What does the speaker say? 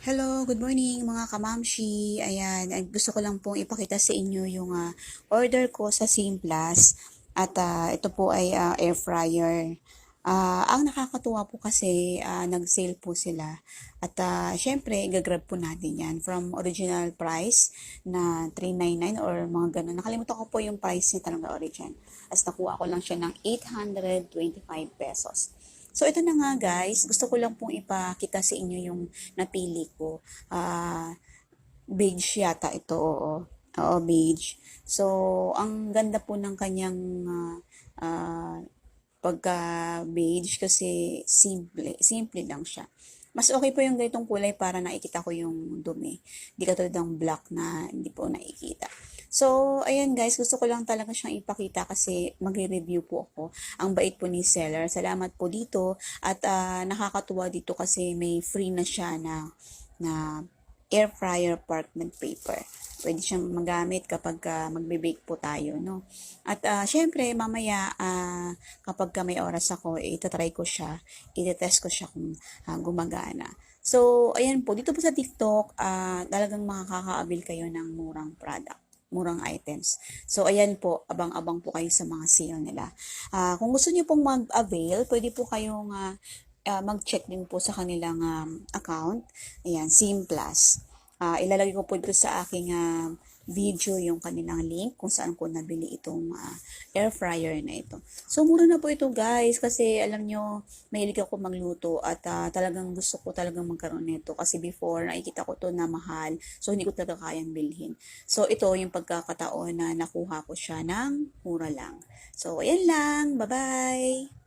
Hello, good morning mga kamamshi. Ayan, gusto ko lang pong ipakita sa inyo yung order ko sa Simplas. At ito po ay air fryer. Ang nakakatuwa po kasi nag-sale po sila. At syempre, gagrab po natin yan from original price na 399 or mga ganun. Nakalimutan ko po yung price niya talaga origin. As nakuha ko lang siya ng 825 pesos. So, ito na nga guys. Gusto ko lang pong ipakita sa inyo yung napili ko. Beige yata ito, oo. Oo, beige. So, ang ganda po ng kanyang ah, pagka-beige kasi simple lang siya. Mas okay po yung ganitong kulay para nakikita ko yung dumi. Hindi katulad ng black na hindi po nakikita. So, ayan guys, gusto ko lang talaga siyang ipakita kasi magre-review po ako. Ang bait po ni seller. Salamat po dito at nakakatuwa dito kasi may free na siya na air fryer parchment paper. Pwede siyang magamit kapag magbe-bake po tayo, no? At syempre, mamaya, kapag may oras ako, itatry ko siya, itetest ko siya kung gumagana. So, ayan po, dito po sa TikTok, talagang makakaabil kayo ng murang product, murang items. So, ayan po, abang-abang po kayo sa mga sale nila. Kung gusto niyo pong mag-avail, pwede po kayong mag-check din po sa kanilang account. Ayan, Simplas. Ilalagay ko po dito sa aking video yung kanilang link kung saan ko nabili itong air fryer na ito. So, mura na po ito guys kasi alam nyo, mahilig ako magluto at talagang gusto ko talagang magkaroon nito kasi before nakikita ko to na mahal so hindi ko talaga kayang bilhin. So, ito yung pagkakataon na nakuha ko siya ng mura lang. So, ayan lang. Bye-bye!